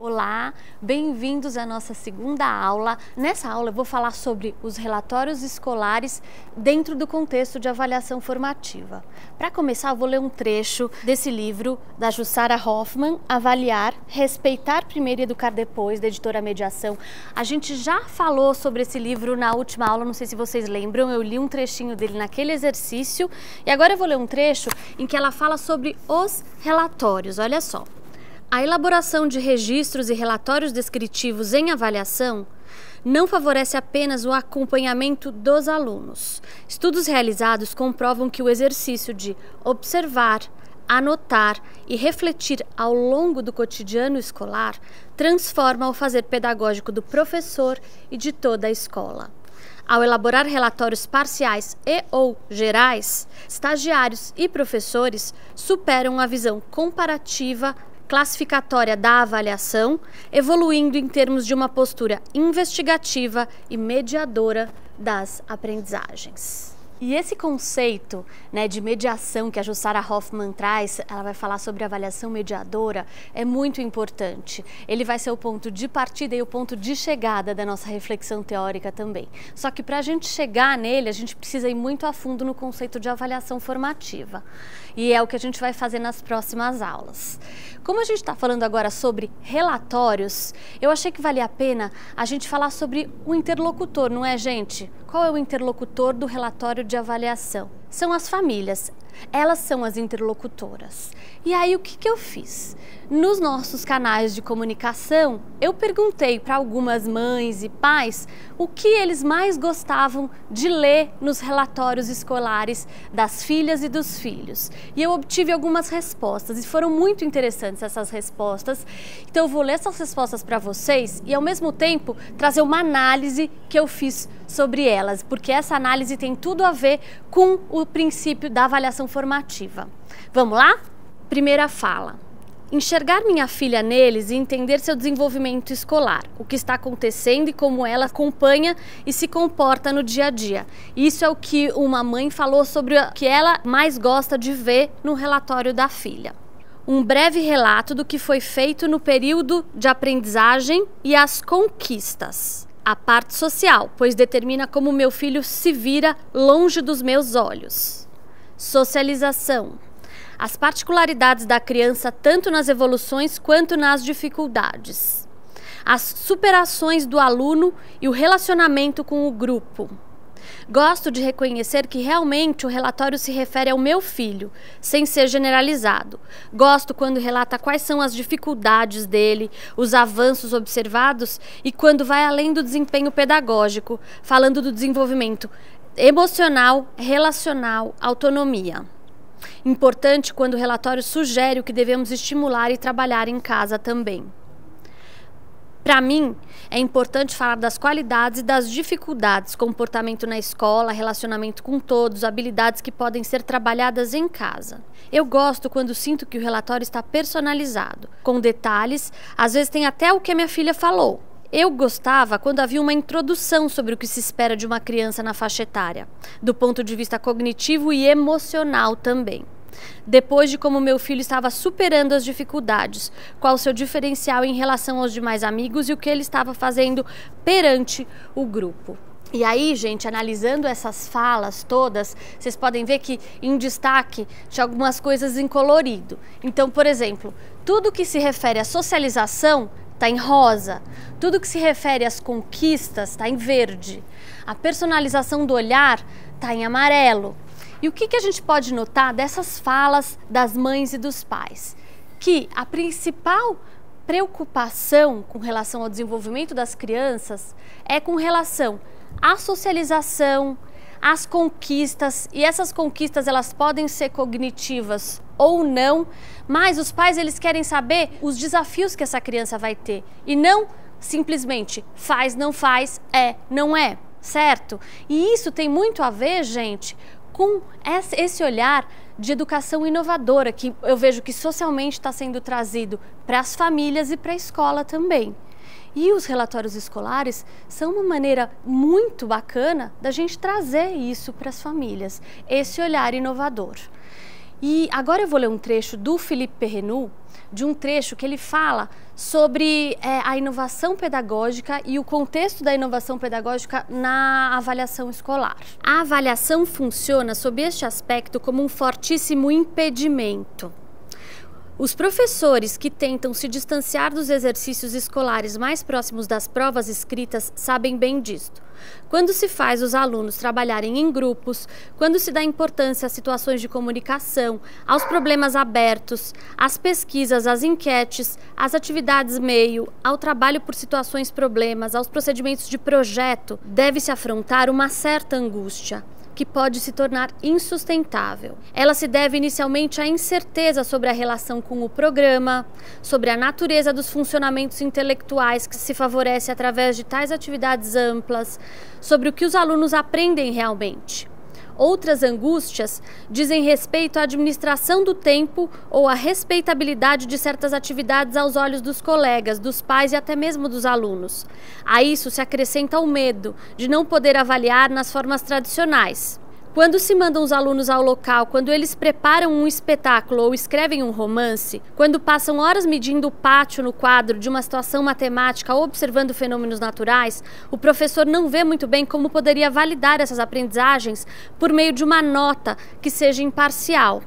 Olá, bem-vindos à nossa segunda aula. Nessa aula eu vou falar sobre os relatórios escolares dentro do contexto de avaliação formativa. Para começar, eu vou ler um trecho desse livro da Jussara Hoffmann, Avaliar, Respeitar Primeiro e Educar Depois, da editora Mediação. A gente já falou sobre esse livro na última aula, não sei se vocês lembram, eu li um trechinho dele naquele exercício e agora eu vou ler um trecho em que ela fala sobre os relatórios, olha só. A elaboração de registros e relatórios descritivos em avaliação não favorece apenas o acompanhamento dos alunos. Estudos realizados comprovam que o exercício de observar, anotar e refletir ao longo do cotidiano escolar transforma o fazer pedagógico do professor e de toda a escola. Ao elaborar relatórios parciais e/ou gerais, estagiários e professores superam a visão comparativa classificatória da avaliação, evoluindo em termos de uma postura investigativa e mediadora das aprendizagens. E esse conceito, de mediação que a Jussara Hoffmann traz, ela vai falar sobre avaliação mediadora, é muito importante. Ele vai ser o ponto de partida e o ponto de chegada da nossa reflexão teórica também. Só que para a gente chegar nele, a gente precisa ir muito a fundo no conceito de avaliação formativa. E é o que a gente vai fazer nas próximas aulas. Como a gente está falando agora sobre relatórios, eu achei que valia a pena a gente falar sobre o interlocutor, não é, gente? Qual é o interlocutor do relatório de avaliação? São as famílias. Elas são as interlocutoras. E aí o que eu fiz? Nos nossos canais de comunicação, eu perguntei para algumas mães e pais o que eles mais gostavam de ler nos relatórios escolares das filhas e dos filhos. E eu obtive algumas respostas e foram muito interessantes essas respostas. Então eu vou ler essas respostas para vocês e ao mesmo tempo trazer uma análise que eu fiz sobre elas, porque essa análise tem tudo a ver com o princípio da avaliação formativa. Vamos lá? Primeira fala. Enxergar minha filha neles e entender seu desenvolvimento escolar, o que está acontecendo e como ela acompanha e se comporta no dia a dia. Isso é o que uma mãe falou sobre o que ela mais gosta de ver no relatório da filha. Um breve relato do que foi feito no período de aprendizagem e as conquistas. A parte social, pois determina como meu filho se vira longe dos meus olhos. Socialização. As particularidades da criança tanto nas evoluções quanto nas dificuldades. As superações do aluno e o relacionamento com o grupo. Gosto de reconhecer que realmente o relatório se refere ao meu filho, sem ser generalizado. Gosto quando relata quais são as dificuldades dele, os avanços observados e quando vai além do desempenho pedagógico, falando do desenvolvimento emocional, relacional, autonomia. Importante quando o relatório sugere o que devemos estimular e trabalhar em casa também. Para mim, é importante falar das qualidades e das dificuldades, comportamento na escola, relacionamento com todos, habilidades que podem ser trabalhadas em casa. Eu gosto quando sinto que o relatório está personalizado, com detalhes, às vezes tem até o que a minha filha falou. Eu gostava quando havia uma introdução sobre o que se espera de uma criança na faixa etária, do ponto de vista cognitivo e emocional também. Depois de como meu filho estava superando as dificuldades, qual o seu diferencial em relação aos demais amigos e o que ele estava fazendo perante o grupo. E aí, gente, analisando essas falas todas, vocês podem ver que em destaque tinha algumas coisas em colorido. Então, por exemplo, tudo que se refere à socialização está em rosa, tudo que se refere às conquistas está em verde, a personalização do olhar está em amarelo. E o que a gente pode notar dessas falas das mães e dos pais? Que a principal preocupação com relação ao desenvolvimento das crianças é com relação à socialização, às conquistas, e essas conquistas elas podem ser cognitivas ou não, mas os pais eles querem saber os desafios que essa criança vai ter e não simplesmente faz, não faz, não é, certo? E isso tem muito a ver, gente, com esse olhar de educação inovadora que eu vejo que socialmente está sendo trazido para as famílias e para a escola também. E os relatórios escolares são uma maneira muito bacana da gente trazer isso para as famílias, esse olhar inovador. E agora eu vou ler um trecho do Philippe Perrenoud, de um trecho que ele fala sobre a inovação pedagógica e o contexto da inovação pedagógica na avaliação escolar. A avaliação funciona sob este aspecto como um fortíssimo impedimento. Os professores que tentam se distanciar dos exercícios escolares mais próximos das provas escritas sabem bem disto. Quando se faz os alunos trabalharem em grupos, quando se dá importância às situações de comunicação, aos problemas abertos, às pesquisas, às enquetes, às atividades meio, ao trabalho por situações problemas, aos procedimentos de projeto, deve-se afrontar uma certa angústia, que pode se tornar insustentável. Ela se deve inicialmente à incerteza sobre a relação com o programa, sobre a natureza dos funcionamentos intelectuais que se favorece através de tais atividades amplas, sobre o que os alunos aprendem realmente. Outras angústias dizem respeito à administração do tempo ou à respeitabilidade de certas atividades aos olhos dos colegas, dos pais e até mesmo dos alunos. A isso se acrescenta o medo de não poder avaliar nas formas tradicionais. Quando se mandam os alunos ao local, quando eles preparam um espetáculo ou escrevem um romance, quando passam horas medindo o pátio no quadro de uma situação matemática ou observando fenômenos naturais, o professor não vê muito bem como poderia validar essas aprendizagens por meio de uma nota que seja imparcial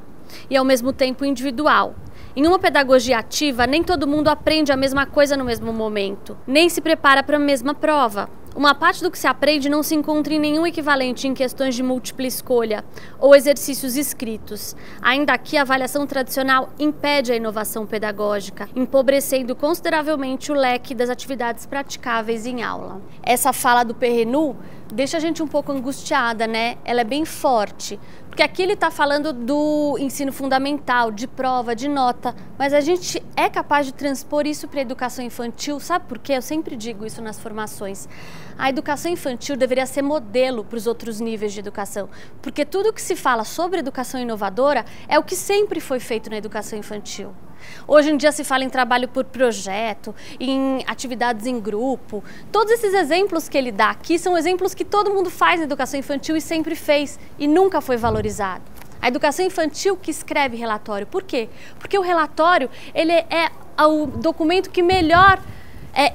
e ao mesmo tempo individual. Em uma pedagogia ativa, nem todo mundo aprende a mesma coisa no mesmo momento, nem se prepara para a mesma prova. Uma parte do que se aprende não se encontra em nenhum equivalente em questões de múltipla escolha ou exercícios escritos. Ainda aqui, a avaliação tradicional impede a inovação pedagógica, empobrecendo consideravelmente o leque das atividades praticáveis em aula. Essa fala do Perrenoud deixa a gente um pouco angustiada, né? Ela é bem forte, porque aqui ele está falando do ensino fundamental, de prova, de nota, mas a gente é capaz de transpor isso para a educação infantil, sabe por quê? Eu sempre digo isso nas formações. A educação infantil deveria ser modelo para os outros níveis de educação, porque tudo que se fala sobre educação inovadora é o que sempre foi feito na educação infantil. Hoje em dia se fala em trabalho por projeto, em atividades em grupo. Todos esses exemplos que ele dá aqui são exemplos que todo mundo faz na educação infantil e sempre fez e nunca foi valorizado. A educação infantil que escreve relatório. Por quê? Porque o relatório ele é o documento que melhor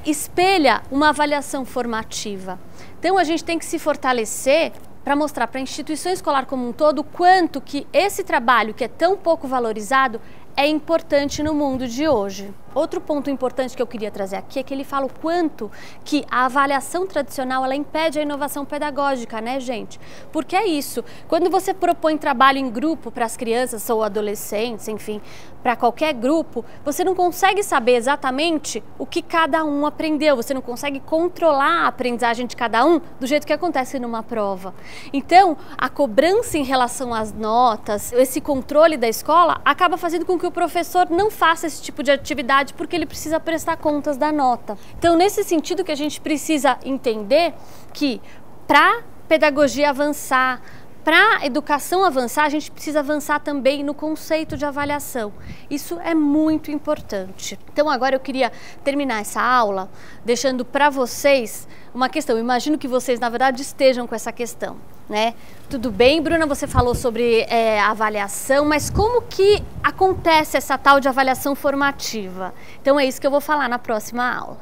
espelha uma avaliação formativa. Então a gente tem que se fortalecer para mostrar para a instituição escolar como um todo o quanto que esse trabalho que é tão pouco valorizado é importante no mundo de hoje. Outro ponto importante que eu queria trazer aqui é que ele fala o quanto que a avaliação tradicional ela impede a inovação pedagógica, né, gente? Porque é isso, quando você propõe trabalho em grupo para as crianças ou adolescentes, enfim, para qualquer grupo, você não consegue saber exatamente o que cada um aprendeu, você não consegue controlar a aprendizagem de cada um do jeito que acontece numa prova. Então, a cobrança em relação às notas, esse controle da escola, acaba fazendo com que o professor não faça esse tipo de atividade porque ele precisa prestar contas da nota. Então, nesse sentido que a gente precisa entender que para pedagogia avançar, para a educação avançar, a gente precisa avançar também no conceito de avaliação. Isso é muito importante. Então agora eu queria terminar essa aula deixando para vocês uma questão. Imagino que vocês, na verdade, estejam com essa questão, né? Tudo bem, Bruna, você falou sobre avaliação, mas como que acontece essa tal de avaliação formativa? Então é isso que eu vou falar na próxima aula.